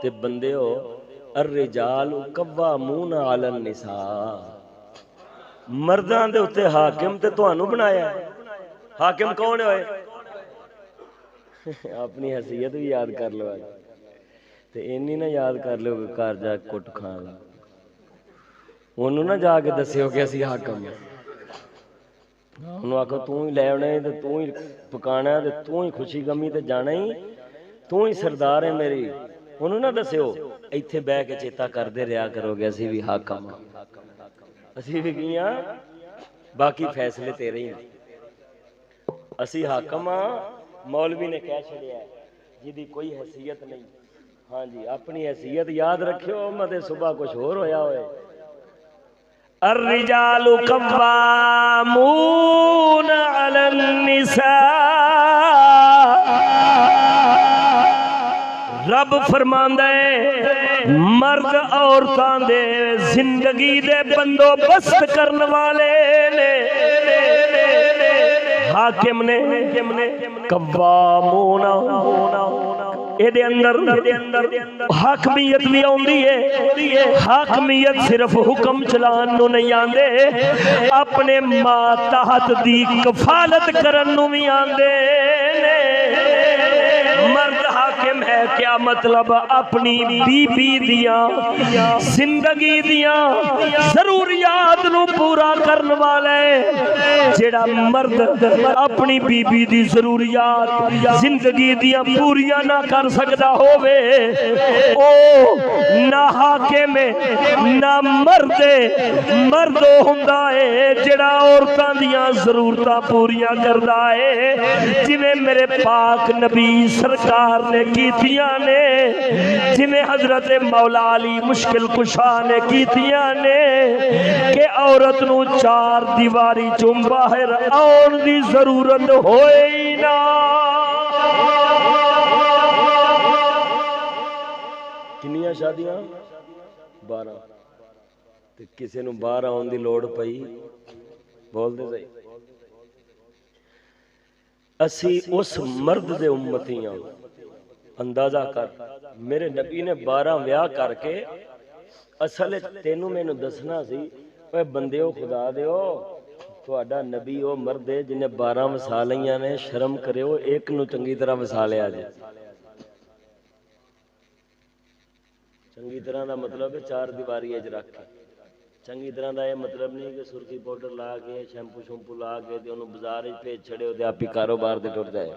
ते बंदे हो अर्रिजाल कव्वामून अलन निसा, मर्दां दे उत्ते हाकिम ते तुहानू बनाया। हाकिम कौन होए? अपनी हैसियत भी याद कर लो ते इन्नी ना याद कर लो कि घर जा कुट खान लग, ओनू ना जाके दस्सिओ कि असीं हाकिम हां। ਉਹਨੂੰ ਆਖੋ ਤੂੰ ਹੀ ਲੈ ਆਉਣਾ ਤੇ ਤੂੰ ਹੀ ਪਕਾਣਾ ਤੇ ਤੂੰ ਹੀ ਖੁਸ਼ੀ ਗਮੀ ਤੇ ਜਾਣਾ ਹੀ, ਤੂੰ ਹੀ ਸਰਦਾਰ ਹੈ ਮੇਰੀ। ਉਹਨੂੰ ਨਾ ਦੱਸਿਓ, ਇੱਥੇ ਬਹਿ ਕੇ ਚੇਤਾ ਕਰਦੇ ਰਿਹਾ ਕਰੋਗੇ ਅਸੀਂ ਵੀ ਹਾਕਮ ਹਾਂ, ਅਸੀਂ ਵੀ ਕੀ ਹਾਂ, ਬਾਕੀ ਫੈਸਲੇ ਤੇਰੇ ਹੀ ਨੇ। ਅਸੀਂ ਹਾਕਮ ਹਾਂ, ਮੌਲਵੀ ਨੇ ਕਹਿ ਛੱਡਿਆ ਜਿਹਦੀ ਕੋਈ हैसियत नहीं। हाँ जी, अपनी हैसियत याद रखियो, मते सुबह कुछ होर होया होए। अर्रिजालु कव्वामून अलन निसा, रब फरमांदा है मर्द औरतां दे जिंदगी दे बंदोबस्त करने वाले ने, हाकिम ने कव्वामून। ਇਹਦੇ ਅੰਦਰ ਹਾਕਮੀਅਤ ਵੀ ਆਉਂਦੀ ਹੈ। ਹਾਕਮੀਅਤ ਸਿਰਫ ਹੁਕਮ ਚਲਾਉਣ ਨੂੰ ਨਹੀਂ ਆਂਦੇ, ਆਪਣੇ ਮਾਤਹਤ ਦੀ ਕਫਾਲਤ ਕਰਨ ਨੂੰ ਵੀ ਆਂਦੇ ਨੇ। मर्द हाकिम है क्या मतलब? अपनी बीबी दिया जिंदगी दिया जरूरियात नू पूरा करने वाला है। जेड़ा मर्द अपनी बीबी दी जरूरियात जिंदगी दिया पूरियां ना कर सकता होवे, ओ ना हाकिम ना मर्दे। मर्द हुंदा है जेड़ा औरतां दियां जरूरतां पूरियां करदा है, जिवें मेरे पाक नबी सरकार ने कीतियां ने, जिवें हजरत मौला अली मुश्किल कुशा ने कीतियां ने, कि औरत नू चार दीवारी चों बाहर आउण दी जरूरत होए ही ना। किन्नियां शादियां? 12। ते किसी नू बाहर आउण दी लोड़ पई? बोलदे सही। असी उस मर्द दे उम्मती हां। अंदाजा कर, मेरे नबी ने 12 ब्याह करके असल तेनू मैनू दसना सी, ओए बंदे खुदा दिओ, तुहाडा नबी ओ मर्द है जिन्हें 12 वसा लईयां ने, शर्म करियो एक नू चंगी तरह वसा लिया जे। चंगी तरह दा मतलब है चार दीवारी च रख के। चंगी तरह का यह मतलब नहीं कि सुरखी पाउडर ला के शैंपू शूंपू ला के बाजार भेज छड़े तो आप ही कारोबार से टुट जाए।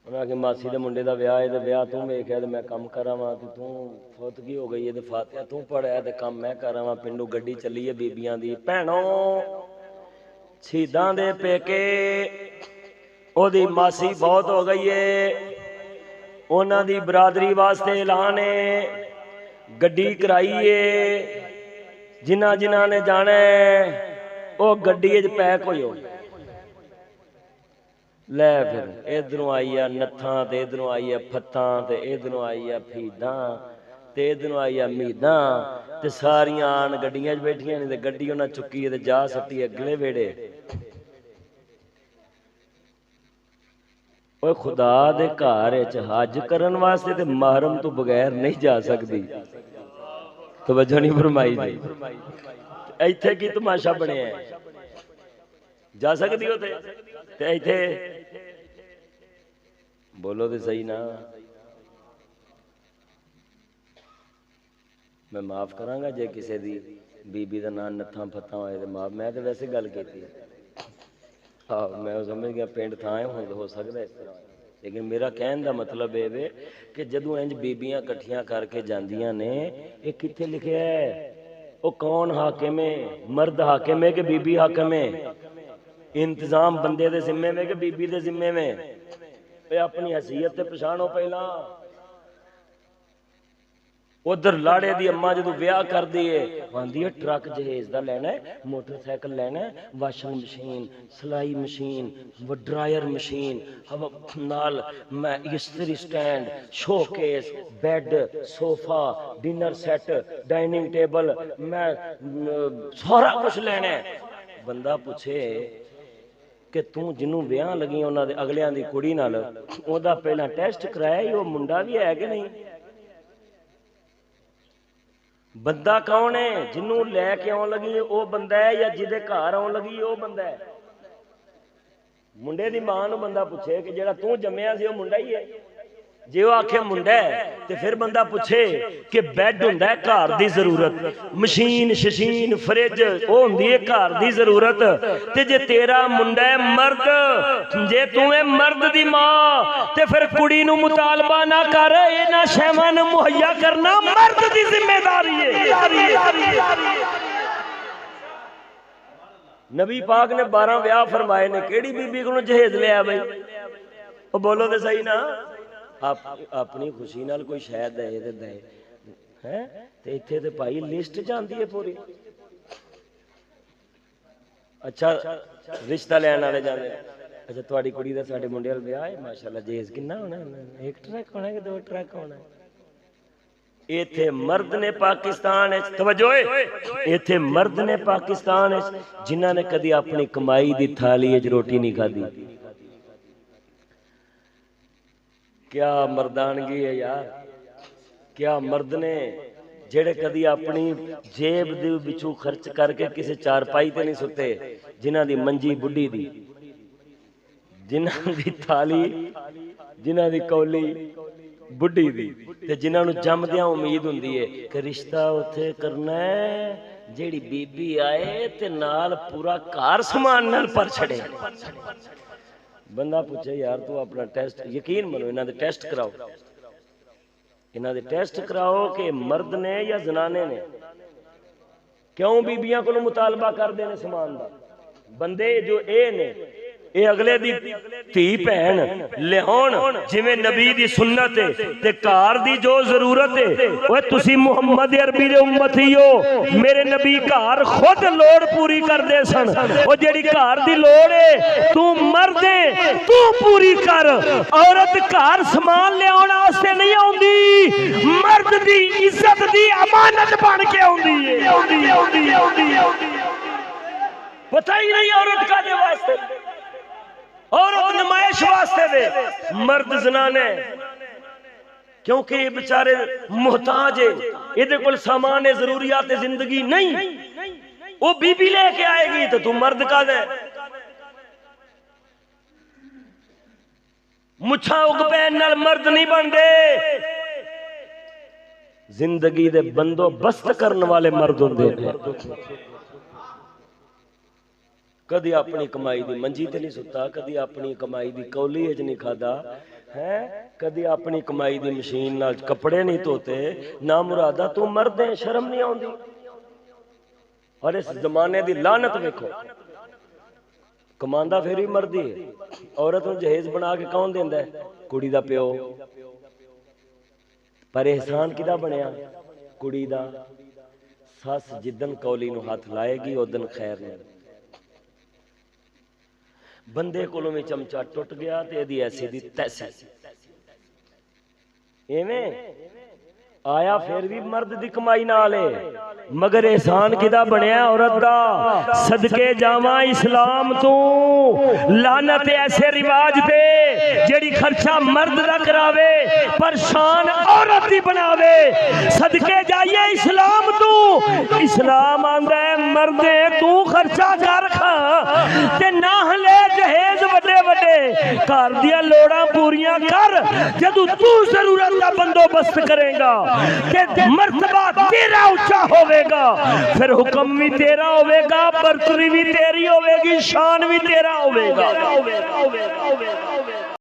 उन्हें आखिर मासी के मुंडे का विआह है तो विआह तू वेख्या तो मैं कम करावां, तो तू फौतगी हो गई है तो फातिहा तू पढ़िया तो काम मैं करावां। पिंडू गड्डी चली है बीबियां दी। भैनों शहीदां दे पेके ओदी मासी बहुत हो गई है, उन्हां दी बरादरी वास्ते ऐलान है, गड्डी कराइए, जिन्ना जिन्ना ने जाना वो गड्डी पैक हो जाओ। लै फिर इधरों आई है नत्थां ते इधरों आई है फत्तां ते इधरों आई है फीदां ते इधरों आई है मीदां ते सारियां आन गड्डियां च बैठियां ने ते गड्डी उन्हां चुक्की ते जा सट्टी अगले वेड़े। ओए खुदा दे घर च हज करन वास्ते ते महरम तो बगैर नहीं जा सकती। तवज्जो नहीं फरमाई जी। इत्थे की तमाशा बने जा सकती हो ते इत्थे बोलो तो सही ना। मैं माफ करांगा जे किसी दी बीबी का नाम नत्था फत्ता होए तो माफ। मैं तो वैसे गल की हाँ, मैं समझ गया पिंड थां हो सकता इस तरह, लेकिन मेरा कहने का मतलब ये कि जदों इंज बीबियां कट्ठियां करके जांदियां ने, ये कित्थे लिखिया है? वो कौन हाकिम है? मर्द हाकिम है कि बीबी हाकिम है? इंतजाम बंदे दे जिम्मे में कि बीबी दे जिम्मे में? अपनी हैसियत ते पछाणो पहला। उधर लाड़े दी अम्मा जो ब्याह कर दी है, आंदी है ट्रक जहेज का लेना है, मोटरसाइकिल लेना है, वाशिंग मशीन, सिलाई मशीन, ड्रायर मशीन, नाल इस्त्री stand, showcase, bad, sofa, dinner set, dining table, मैं सारा कुछ लेना है। बंदा पूछे कि तू जिन्हों ब्याह लगी उन्होंने अगलियां दी कुड़ी नाल ओदा पहला टेस्ट कराया ही, वो मुंडा भी है कि नहीं। बंदा कौन है जिन्हों लैके आउण लगी वो बंदा है, या जिदे घर आउण लगी वो बंदा है। मुंडे दी मां नूं बंदा पूछे कि जेड़ा तू जम्मिया सी वो मुंडा ही है। जे वो आखे मुंडा है तो फिर बंदा पूछे कि बैड हुंदा है घर दी जरूरत, मशीन शशीन फ्रिज वो हुंदी है घर दी जरूरत। ते जे तेरा मुंडा है मर्द, जे तू है मर्द दी मां ते फिर कुड़ी नूं मुतालबा ना कर, इन्हां शैवां नूं मुहैया करना मर्द दी जिम्मेदारी है। नबी पाक ने 12 ब्याह फरमाए ने, केड़ी बीबी को जहेज लिया बई? वो बोलो तो सही ना। आप अपनी खुशी नाल कोई शायद दे ते दे है, ते इत्थे ते भाई लिस्ट जांदी है पूरी। अच्छा रिश्ता लैण वाले जांदे, अच्छा तुहाडी कुड़ी दा साडे मुंडे नाल ब्याह है, माशाअल्लाह जहेज किन्ना होना? 1 ट्रक होना कि 2 ट्रक होना? इत्थे मर्द ने पाकिस्तान है, तवज्जो है, इत्थे मर्द ने पाकिस्तान है जिन्हां ने कदी अपनी कमाई दी थाली विच रोटी नहीं खाधी। क्या मर्दानगी है यार, क्या मर्द ने जेड़े कदी अपनी जेब दे विचों खर्च करके किसी चारपाई ते नहीं सुते, जिन्हां दी मंजी बुढ़ी दी, जिन्हां दी थाली जिन्हां दी कौली बुढ़ी दी, ते जिन्हां नूं जमदियां उम्मीद हुंदी है कि रिश्ता उत्थे करना है जेड़ी बीबी आए ते नाल पूरा घर समान नाल भर छड़े। बंदा पूछे यार तू अपना टेस्ट, यकीन मनो इन्हां दे टेस्ट कराओ, इन्हां दे टेस्ट कराओ कि मर्द ने या जनाने ने। क्यों बीबियां को मुतालबा करते हैं समान का? बंदे जो ए ने ये अगले दी धी भैन लियाउण जिवें नबी दी सुन्नत है ते घर दी जो जरूरत है, ओए तुसी मुहम्मद अरबी दे उम्मती हो, मेरे नबी घर खुद लोड़ पूरी करदे सन। ओ जेड़ी घर दी लोड़ है तू मर्द है तू पूरी कर, औरत घर समान लियाउण वास्ते नहीं आउंदी, मर्द दी इज्जत दी अमानत बन के आउंदी है। पता ही नहीं औरत कादे वास्ते, औरत नमाइश वास्ते दे, मर्द जनाने क्योंकि ये बेचारे मुहताज है, ये कोल सामान जरूरियात जिंदगी नहीं, वो बीबी लेके आएगी तो तू मर्द का दे। मुछा उग पैन नाल मर्द नहीं बनते, जिंदगी दे बंदोबस्त करने वाले मर्द होंदे ने। कदी अपनी कमाई दी मंजी ते नहीं सुता, कदी अपनी कमाई दी कौली च नहीं खादा है, कदी अपनी कमाई दी मशीन नाल कपड़े नहीं धोते। ना मुरादा तू मर्द है, शर्म नहीं आउंदी। और इस जमाने दी लानत वेखो, कमांदा फिर भी मर्दी है। औरत नूं जहेज बना के कौन देंदा है? कुड़ी दा प्यो। पर एहसान किदा बनिया? कुड़ी दा। सस जिदन कौली नूं हथ लाएगी उदन खैर नहीं। बंदे कोलों में चमचा टुट गया तो यदि ऐसी दी तैसी, इवें आया फिर भी मर्द दी कमाई नाल है, मगर एहसान किदा बनया? औरत दा। सदके जावा इस्लाम तू, लानत ऐसे रिवाज ते जेड़ी खर्चा मर्द दा करावे पर शान औरत दी बनावे। सदके जाइए इस्लाम तू, इस्लाम आंदा है मर्दे तू खर्चा कर खा ते ना ले जहेज वड्डे वड्डे, घर दियां लोड़ां पूरियां कर। जदों तू जरूरत दा बंदोबस्त करेगा कि मर्तबा तेरा ऊंचा होवेगा, फिर हुक्म भी तेरा होवेगा, बर्तरी भी तेरी होवेगी, शान भी तेरा होवेगा।